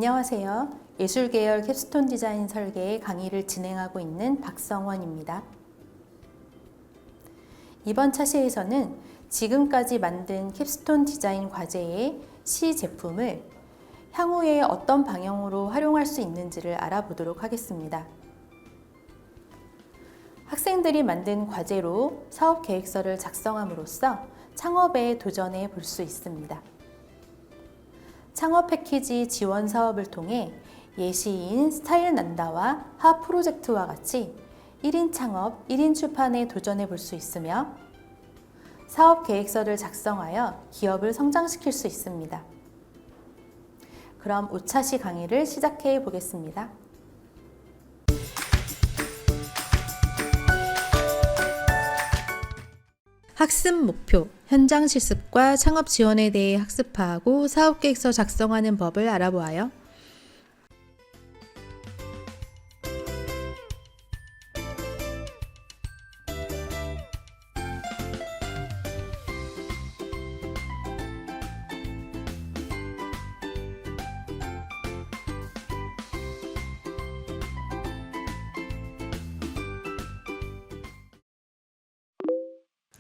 안녕하세요. 예술계열 캡스톤 디자인 설계의 강의를 진행하고 있는 박성원입니다. 이번 차시에서는 지금까지 만든 캡스톤 디자인 과제의 시 제품을 향후에 어떤 방향으로 활용할 수 있는지를 알아보도록 하겠습니다. 학생들이 만든 과제로 사업 계획서를 작성함으로써 창업에 도전해 볼 수 있습니다. 창업 패키지 지원 사업을 통해 예시인 스타일 난다와 하 프로젝트와 같이 1인 창업, 1인 출판에 도전해 볼 수 있으며 사업 계획서를 작성하여 기업을 성장시킬 수 있습니다. 그럼 5차시 강의를 시작해 보겠습니다. 학습 목표, 현장 실습과 창업 지원에 대해 학습하고 사업 계획서 작성하는 법을 알아보아요.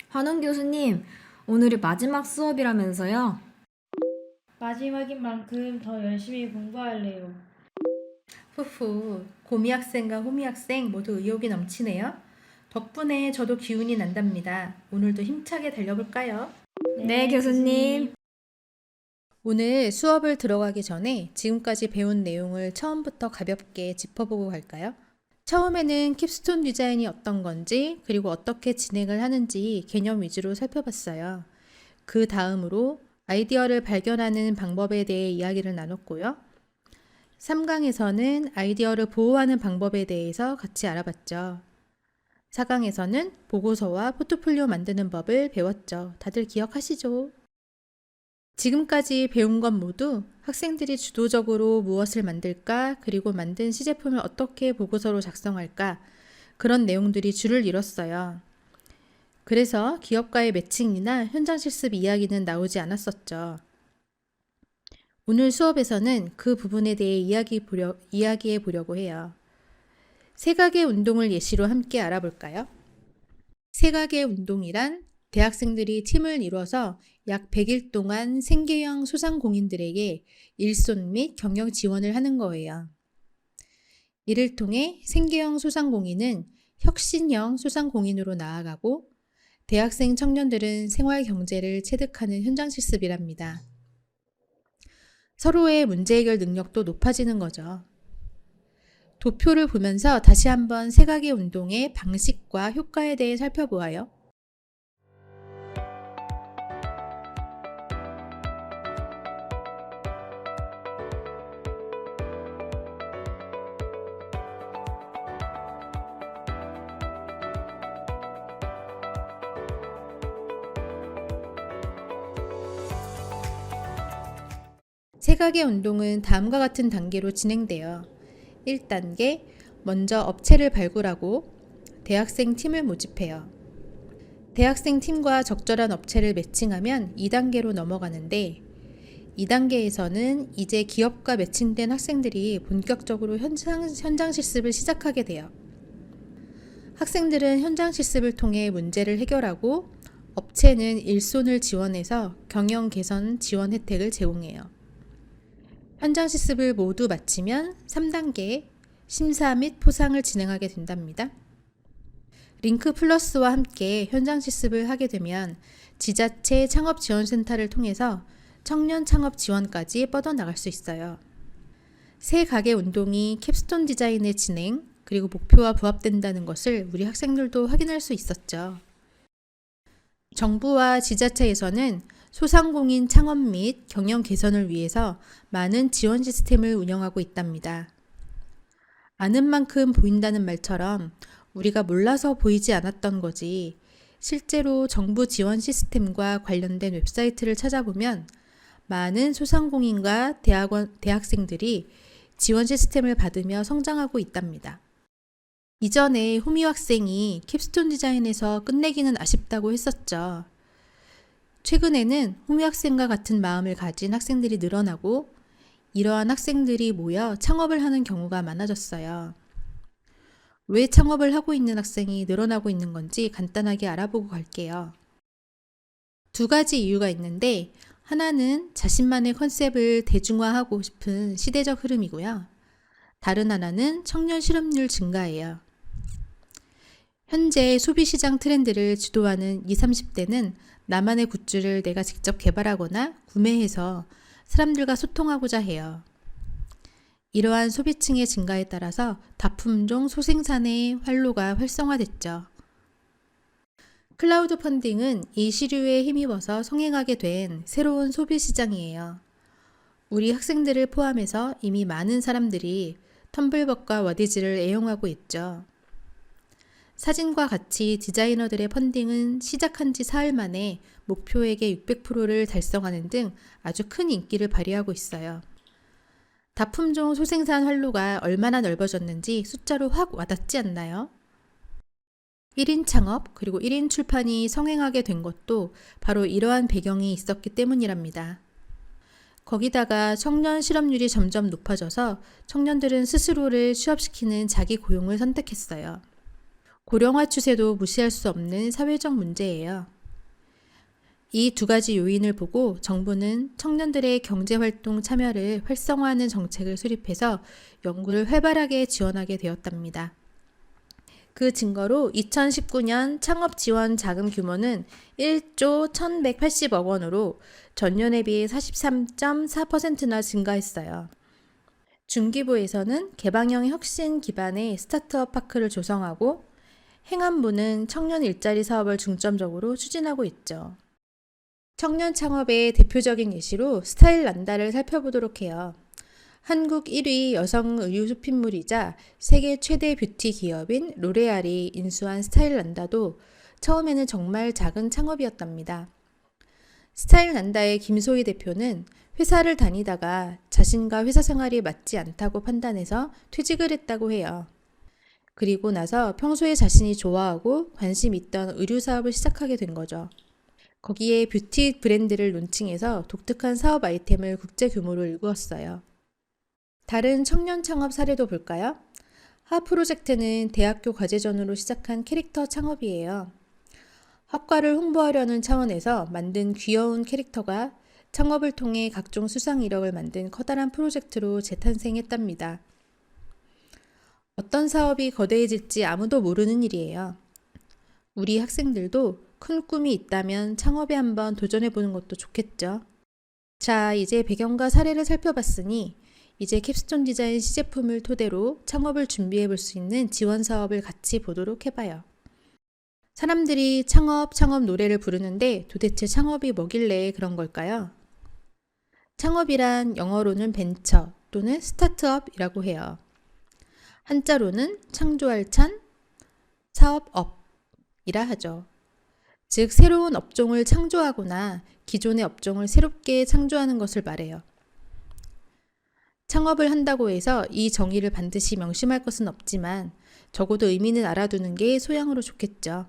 한원 교수님, 오늘이 마지막 수업이라면서요? 마지막인 만큼 더 열심히 공부할래요. 후후, 고미 학생과 호미 학생 모두 의욕이 넘치네요. 덕분에 저도 기운이 난답니다. 오늘도 힘차게 달려볼까요? 네, 교수님. 오늘 수업을 들어가기 전에 지금까지 배운 내용을 처음부터 가볍게 짚어보고 갈까요? 처음에는 캡스톤 디자인이 어떤 건지 그리고 어떻게 진행을 하는지 개념 위주로 살펴봤어요. 그 다음으로 아이디어를 발견하는 방법에 대해 이야기를 나눴고요. 3강에서는 아이디어를 보호하는 방법에 대해서 같이 알아봤죠. 4강에서는 보고서와 포트폴리오 만드는 법을 배웠죠. 다들 기억하시죠? 지금까지 배운 것 모두 학생들이 주도적으로 무엇을 만들까, 그리고 만든 시제품을 어떻게 보고서로 작성할까, 그런 내용들이 줄을 이뤘어요. 그래서 기업과의 매칭이나 현장 실습 이야기는 나오지 않았었죠. 오늘 수업에서는 그 부분에 대해 이야기해 보려고 해요. 세각의 운동을 예시로 함께 알아볼까요? 세각의 운동이란 대학생들이 팀을 이뤄서 약 100일 동안 생계형 소상공인들에게 일손 및 경영 지원을 하는 거예요. 이를 통해 생계형 소상공인은 혁신형 소상공인으로 나아가고 대학생 청년들은 생활 경제를 체득하는 현장 실습이랍니다. 서로의 문제 해결 능력도 높아지는 거죠. 도표를 보면서 다시 한번 세각의 운동의 방식과 효과에 대해 살펴보아요. 세각의 운동은 다음과 같은 단계로 진행돼요. 1단계, 먼저 업체를 발굴하고 대학생 팀을 모집해요. 대학생 팀과 적절한 업체를 매칭하면 2단계로 넘어가는데 2단계에서는 이제 기업과 매칭된 학생들이 본격적으로 현장 실습을 시작하게 돼요. 학생들은 현장 실습을 통해 문제를 해결하고 업체는 일손을 지원해서 경영 개선 지원 혜택을 제공해요. 현장 실습을 모두 마치면 3단계 심사 및 포상을 진행하게 된답니다. 링크 플러스와 함께 현장 실습을 하게 되면 지자체 창업지원센터를 통해서 청년 창업 지원까지 뻗어나갈 수 있어요. 세 가게 운동이 캡스톤 디자인의 진행 그리고 목표와 부합된다는 것을 우리 학생들도 확인할 수 있었죠. 정부와 지자체에서는 소상공인 창업 및 경영 개선을 위해서 많은 지원 시스템을 운영하고 있답니다. 아는 만큼 보인다는 말처럼 우리가 몰라서 보이지 않았던 거지, 실제로 정부 지원 시스템과 관련된 웹사이트를 찾아보면 많은 소상공인과 대학생들이 지원 시스템을 받으며 성장하고 있답니다. 이전에 호미 학생이 캡스톤 디자인에서 끝내기는 아쉽다고 했었죠. 최근에는 호미 학생과 같은 마음을 가진 학생들이 늘어나고 이러한 학생들이 모여 창업을 하는 경우가 많아졌어요. 왜 창업을 하고 있는 학생이 늘어나고 있는 건지 간단하게 알아보고 갈게요. 두 가지 이유가 있는데, 하나는 자신만의 컨셉을 대중화하고 싶은 시대적 흐름이고요. 다른 하나는 청년 실업률 증가예요. 현재 소비시장 트렌드를 주도하는 20, 30대는 나만의 굿즈를 내가 직접 개발하거나 구매해서 사람들과 소통하고자 해요. 이러한 소비층의 증가에 따라서 다품종 소생산의 활로가 활성화됐죠. 클라우드 펀딩은 이 시류에 힘입어서 성행하게 된 새로운 소비 시장이에요. 우리 학생들을 포함해서 이미 많은 사람들이 텀블벅과 워디즈를 애용하고 있죠. 사진과 같이 디자이너들의 펀딩은 시작한 지 사흘 만에 목표액의 600%를 달성하는 등 아주 큰 인기를 발휘하고 있어요. 다품종 소생산 활로가 얼마나 넓어졌는지 숫자로 확 와닿지 않나요? 1인 창업 그리고 1인 출판이 성행하게 된 것도 바로 이러한 배경이 있었기 때문이랍니다. 거기다가 청년 실업률이 점점 높아져서 청년들은 스스로를 취업시키는 자기 고용을 선택했어요. 고령화 추세도 무시할 수 없는 사회적 문제예요. 이 두 가지 요인을 보고 정부는 청년들의 경제활동 참여를 활성화하는 정책을 수립해서 연구를 활발하게 지원하게 되었답니다. 그 증거로 2019년 창업 지원 자금 규모는 1조 1180억 원으로 전년에 비해 43.4%나 증가했어요. 중기부에서는 개방형 혁신 기반의 스타트업 파크를 조성하고 행안부는 청년 일자리 사업을 중점적으로 추진하고 있죠. 청년 창업의 대표적인 예시로 스타일 란다를 살펴보도록 해요. 한국 1위 여성 의류 쇼핑몰이자 세계 최대 뷰티 기업인 로레알이 인수한 스타일 란다도 처음에는 정말 작은 창업이었답니다. 스타일 란다의 김소희 대표는 회사를 다니다가 자신과 회사 생활이 맞지 않다고 판단해서 퇴직을 했다고 해요. 그리고 나서 평소에 자신이 좋아하고 관심 있던 의류 사업을 시작하게 된 거죠. 거기에 뷰티 브랜드를 론칭해서 독특한 사업 아이템을 국제 규모로 일구었어요. 다른 청년 창업 사례도 볼까요? 하 프로젝트는 대학교 과제전으로 시작한 캐릭터 창업이에요. 학과를 홍보하려는 차원에서 만든 귀여운 캐릭터가 창업을 통해 각종 수상 이력을 만든 커다란 프로젝트로 재탄생했답니다. 어떤 사업이 거대해질지 아무도 모르는 일이에요. 우리 학생들도 큰 꿈이 있다면 창업에 한번 도전해보는 것도 좋겠죠. 자, 이제 배경과 사례를 살펴봤으니 이제 캡스톤 디자인 시제품을 토대로 창업을 준비해 볼 수 있는 지원 사업을 같이 보도록 해봐요. 사람들이 창업 노래를 부르는데 도대체 창업이 뭐길래 그런 걸까요? 창업이란 영어로는 벤처 또는 스타트업이라고 해요. 한자로는 창조할 찬, 사업업이라 하죠. 즉, 새로운 업종을 창조하거나 기존의 업종을 새롭게 창조하는 것을 말해요. 창업을 한다고 해서 이 정의를 반드시 명심할 것은 없지만 적어도 의미는 알아두는 게 소양으로 좋겠죠.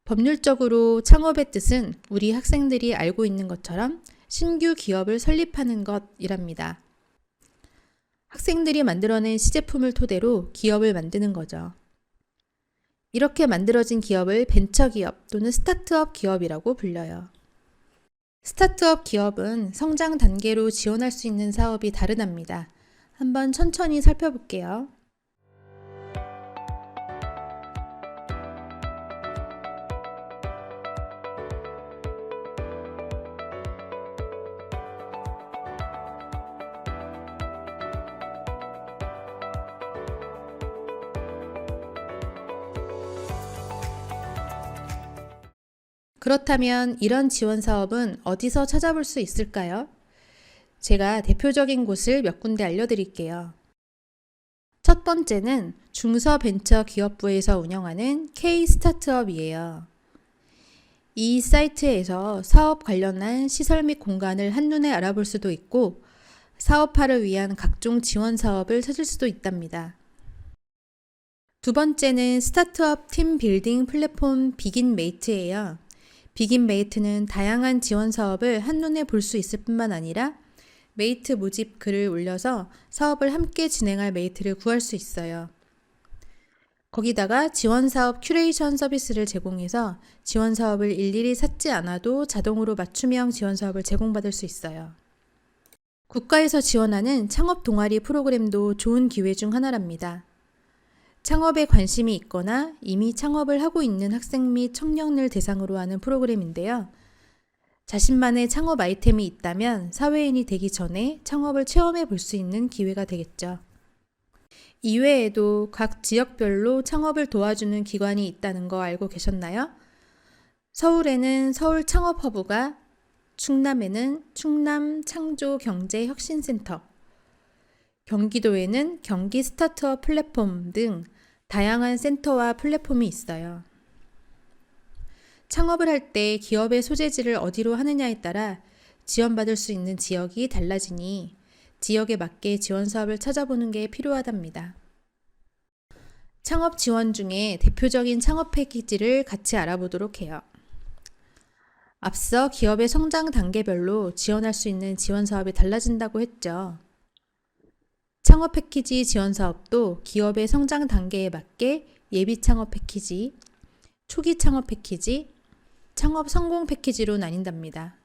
법률적으로 창업의 뜻은 우리 학생들이 알고 있는 것처럼 신규 기업을 설립하는 것이랍니다. 학생들이 만들어낸 시제품을 토대로 기업을 만드는 거죠. 이렇게 만들어진 기업을 벤처기업 또는 스타트업 기업이라고 불려요. 스타트업 기업은 성장 단계로 지원할 수 있는 사업이 다르답니다. 한번 천천히 살펴볼게요. 그렇다면 이런 지원 사업은 어디서 찾아볼 수 있을까요? 제가 대표적인 곳을 몇 군데 알려드릴게요. 첫 번째는 중서벤처기업부에서 운영하는 K-스타트업이에요. 이 사이트에서 사업 관련한 시설 및 공간을 한눈에 알아볼 수도 있고 사업화를 위한 각종 지원 사업을 찾을 수도 있답니다. 두 번째는 스타트업 팀 빌딩 플랫폼 비긴메이트예요. 비긴메이트는 다양한 지원 사업을 한눈에 볼 수 있을 뿐만 아니라 메이트 모집 글을 올려서 사업을 함께 진행할 메이트를 구할 수 있어요. 거기다가 지원 사업 큐레이션 서비스를 제공해서 지원 사업을 일일이 찾지 않아도 자동으로 맞춤형 지원 사업을 제공받을 수 있어요. 국가에서 지원하는 창업 동아리 프로그램도 좋은 기회 중 하나랍니다. 창업에 관심이 있거나 이미 창업을 하고 있는 학생 및 청년을 대상으로 하는 프로그램인데요. 자신만의 창업 아이템이 있다면 사회인이 되기 전에 창업을 체험해 볼 수 있는 기회가 되겠죠. 이외에도 각 지역별로 창업을 도와주는 기관이 있다는 거 알고 계셨나요? 서울에는 서울 창업허브가, 충남에는 충남 창조경제혁신센터, 경기도에는 경기 스타트업 플랫폼 등 다양한 센터와 플랫폼이 있어요. 창업을 할 때 기업의 소재지를 어디로 하느냐에 따라 지원받을 수 있는 지역이 달라지니 지역에 맞게 지원 사업을 찾아보는 게 필요하답니다. 창업 지원 중에 대표적인 창업 패키지를 같이 알아보도록 해요. 앞서 기업의 성장 단계별로 지원할 수 있는 지원 사업이 달라진다고 했죠. 창업 패키지 지원 사업도 기업의 성장 단계에 맞게 예비 창업 패키지, 초기 창업 패키지, 창업 성공 패키지로 나뉜답니다.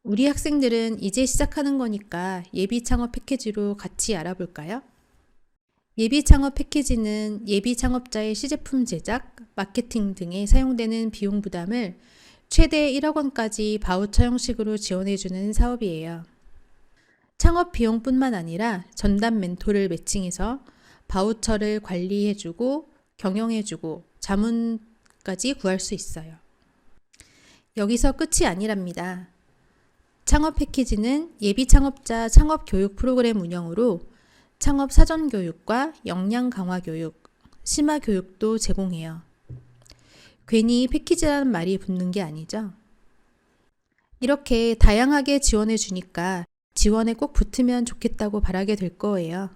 우리 학생들은 이제 시작하는 거니까 예비 창업 패키지로 같이 알아볼까요? 예비 창업 패키지는 예비 창업자의 시제품 제작, 마케팅 등에 사용되는 비용 부담을 최대 1억 원까지 바우처 형식으로 지원해주는 사업이에요. 창업 비용뿐만 아니라 전담 멘토를 매칭해서 바우처를 관리해주고 경영해주고 자문까지 구할 수 있어요. 여기서 끝이 아니랍니다. 창업 패키지는 예비 창업자 창업 교육 프로그램 운영으로 창업 사전 교육과 역량 강화 교육, 심화 교육도 제공해요. 괜히 패키지라는 말이 붙는 게 아니죠. 이렇게 다양하게 지원해 주니까 지원에 꼭 붙으면 좋겠다고 바라게 될 거예요.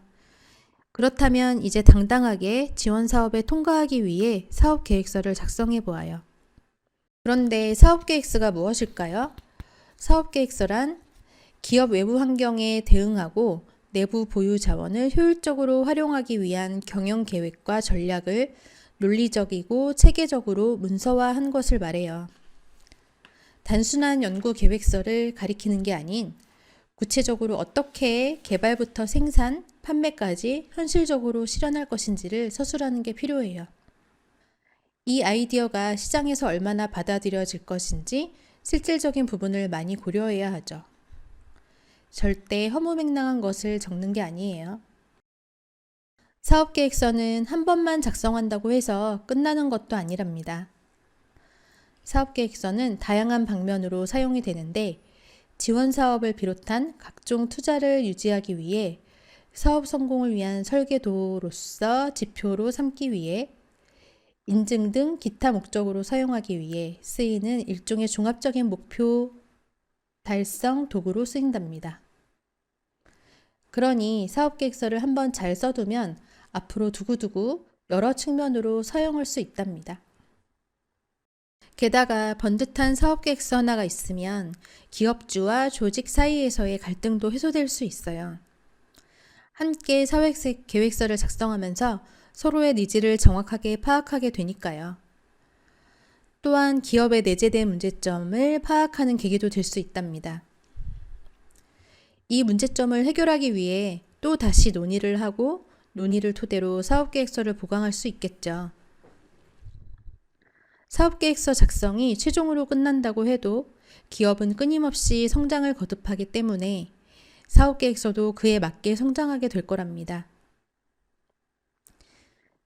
그렇다면 이제 당당하게 지원 사업에 통과하기 위해 사업 계획서를 작성해 보아요. 그런데 사업 계획서가 무엇일까요? 사업 계획서란 기업 외부 환경에 대응하고 내부 보유 자원을 효율적으로 활용하기 위한 경영 계획과 전략을 논리적이고 체계적으로 문서화한 것을 말해요. 단순한 연구 계획서를 가리키는 게 아닌 구체적으로 어떻게 개발부터 생산, 판매까지 현실적으로 실현할 것인지를 서술하는 게 필요해요. 이 아이디어가 시장에서 얼마나 받아들여질 것인지 실질적인 부분을 많이 고려해야 하죠. 절대 허무맹랑한 것을 적는 게 아니에요. 사업계획서는 한 번만 작성한다고 해서 끝나는 것도 아니랍니다. 사업계획서는 다양한 방면으로 사용이 되는데 지원 사업을 비롯한 각종 투자를 유지하기 위해 사업 성공을 위한 설계도로서 지표로 삼기 위해 인증 등 기타 목적으로 사용하기 위해 쓰이는 일종의 종합적인 목표 달성 도구로 쓰인답니다. 그러니 사업계획서를 한번 잘 써두면 앞으로 두고두고 여러 측면으로 사용할 수 있답니다. 게다가 번듯한 사업계획서 하나가 있으면 기업주와 조직 사이에서의 갈등도 해소될 수 있어요. 함께 사업계획서를 작성하면서 서로의 니즈를 정확하게 파악하게 되니까요. 또한 기업에 내재된 문제점을 파악하는 계기도 될 수 있답니다. 이 문제점을 해결하기 위해 또 다시 논의를 하고 논의를 토대로 사업계획서를 보강할 수 있겠죠. 사업계획서 작성이 최종으로 끝난다고 해도 기업은 끊임없이 성장을 거듭하기 때문에 사업계획서도 그에 맞게 성장하게 될 거랍니다.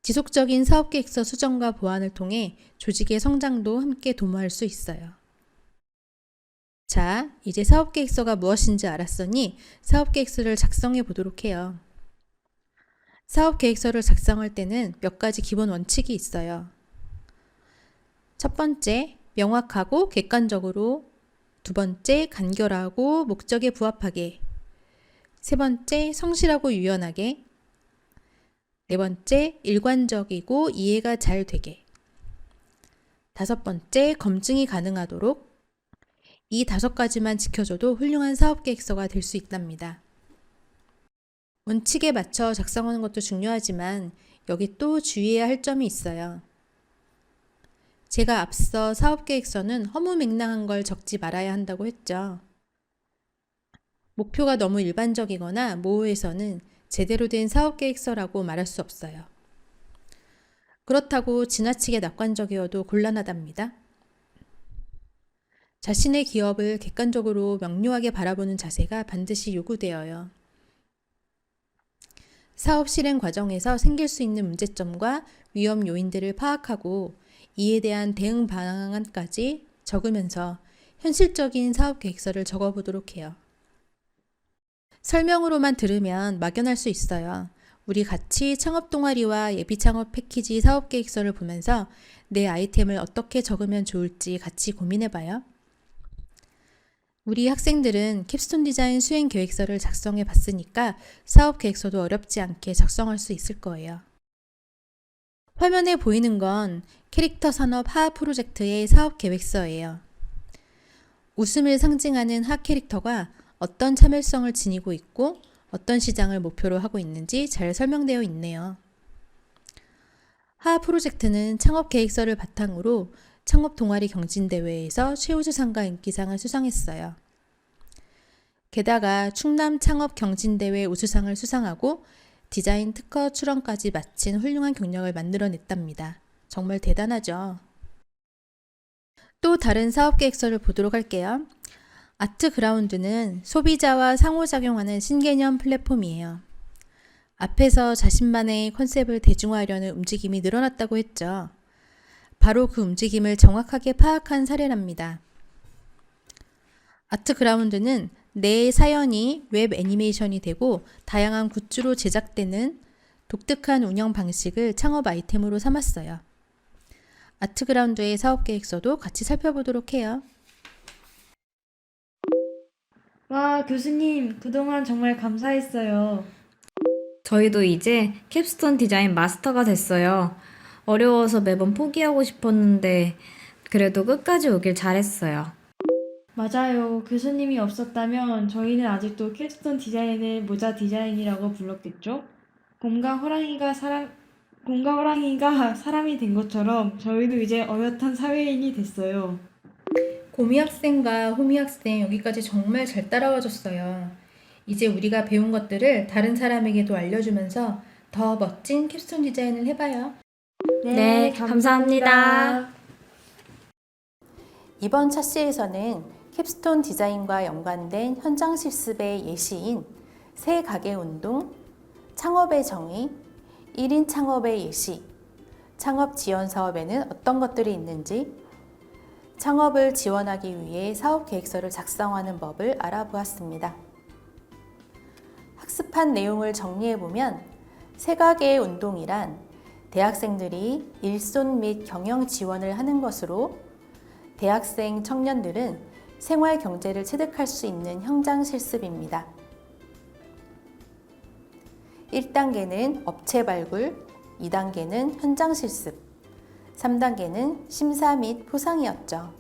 지속적인 사업계획서 수정과 보완을 통해 조직의 성장도 함께 도모할 수 있어요. 자, 이제 사업계획서가 무엇인지 알았으니 사업계획서를 작성해 보도록 해요. 사업계획서를 작성할 때는 몇 가지 기본 원칙이 있어요. 첫 번째, 명확하고 객관적으로. 두 번째, 간결하고 목적에 부합하게. 세 번째, 성실하고 유연하게. 네 번째, 일관적이고 이해가 잘 되게. 다섯 번째, 검증이 가능하도록. 이 5가지만 지켜줘도 훌륭한 사업계획서가 될 수 있답니다. 원칙에 맞춰 작성하는 것도 중요하지만 여기 또 주의해야 할 점이 있어요. 제가 앞서 사업계획서는 허무맹랑한 걸 적지 말아야 한다고 했죠. 목표가 너무 일반적이거나 모호해서는 제대로 된 사업계획서라고 말할 수 없어요. 그렇다고 지나치게 낙관적이어도 곤란하답니다. 자신의 기업을 객관적으로 명료하게 바라보는 자세가 반드시 요구되어요. 사업 실행 과정에서 생길 수 있는 문제점과 위험 요인들을 파악하고 이에 대한 대응 방안까지 적으면서 현실적인 사업 계획서를 적어보도록 해요. 설명으로만 들으면 막연할 수 있어요. 우리 같이 창업 동아리와 예비 창업 패키지 사업 계획서를 보면서 내 아이템을 어떻게 적으면 좋을지 같이 고민해봐요. 우리 학생들은 캡스톤 디자인 수행 계획서를 작성해 봤으니까 사업 계획서도 어렵지 않게 작성할 수 있을 거예요. 화면에 보이는 건 캐릭터 산업 하 프로젝트의 사업 계획서예요. 웃음을 상징하는 하 캐릭터가 어떤 참을성을 지니고 있고 어떤 시장을 목표로 하고 있는지 잘 설명되어 있네요. 하 프로젝트는 창업 계획서를 바탕으로 창업 동아리 경진대회에서 최우수상과 인기상을 수상했어요. 게다가 충남 창업 경진대회 우수상을 수상하고 디자인 특허 출원까지 마친 훌륭한 경력을 만들어냈답니다. 정말 대단하죠. 또 다른 사업 계획서를 보도록 할게요. 아트그라운드는 소비자와 상호작용하는 신개념 플랫폼이에요. 앞에서 자신만의 컨셉을 대중화하려는 움직임이 늘어났다고 했죠. 바로 그 움직임을 정확하게 파악한 사례랍니다. 아트그라운드는 내 사연이 웹 애니메이션이 되고 다양한 굿즈로 제작되는 독특한 운영 방식을 창업 아이템으로 삼았어요. 아트그라운드의 사업 계획서도 같이 살펴보도록 해요. 와, 교수님, 그동안 정말 감사했어요. 저희도 이제 캡스톤 디자인 마스터가 됐어요. 어려워서 매번 포기하고 싶었는데 그래도 끝까지 오길 잘했어요. 맞아요. 교수님이 없었다면 저희는 아직도 캡스톤 디자인을 모자 디자인이라고 불렀겠죠? 곰과 호랑이가 사람이 된 것처럼 저희도 이제 어엿한 사회인이 됐어요. 고미 학생과 호미 학생 여기까지 정말 잘 따라와줬어요. 이제 우리가 배운 것들을 다른 사람에게도 알려주면서 더 멋진 캡스톤 디자인을 해봐요. 네, 감사합니다. 이번 차시에서는 캡스톤 디자인과 연관된 현장 실습의 예시인 새 가게 운동, 창업의 정의, 1인 창업의 예시, 창업 지원 사업에는 어떤 것들이 있는지, 창업을 지원하기 위해 사업 계획서를 작성하는 법을 알아보았습니다. 학습한 내용을 정리해보면 새 가게 운동이란 대학생들이 일손 및 경영 지원을 하는 것으로 대학생 청년들은 생활 경제를 체득할 수 있는 현장 실습입니다. 1단계는 업체 발굴, 2단계는 현장 실습, 3단계는 심사 및 포상이었죠.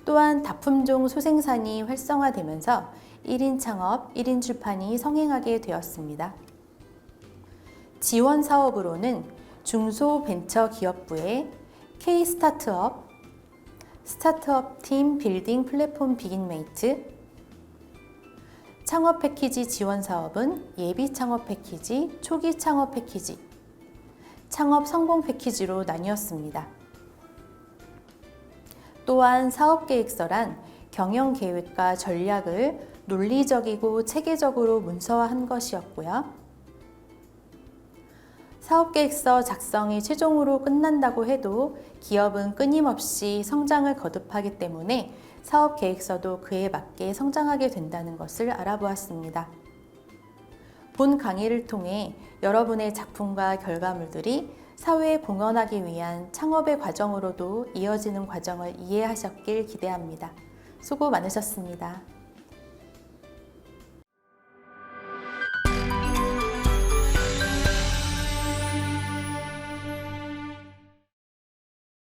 또한 다품종 소생산이 활성화되면서 1인 창업, 1인 출판이 성행하게 되었습니다. 지원 사업으로는 중소벤처기업부의 K-스타트업, 스타트업 팀 빌딩 플랫폼 비긴메이트, 창업 패키지 지원 사업은 예비 창업 패키지, 초기 창업 패키지, 창업 성공 패키지로 나뉘었습니다. 또한 사업계획서란 경영계획과 전략을 논리적이고 체계적으로 문서화한 것이었고요. 사업계획서 작성이 최종으로 끝난다고 해도 기업은 끊임없이 성장을 거듭하기 때문에 사업계획서도 그에 맞게 성장하게 된다는 것을 알아보았습니다. 본 강의를 통해 여러분의 작품과 결과물들이 사회에 공헌하기 위한 창업의 과정으로도 이어지는 과정을 이해하셨길 기대합니다. 수고 많으셨습니다.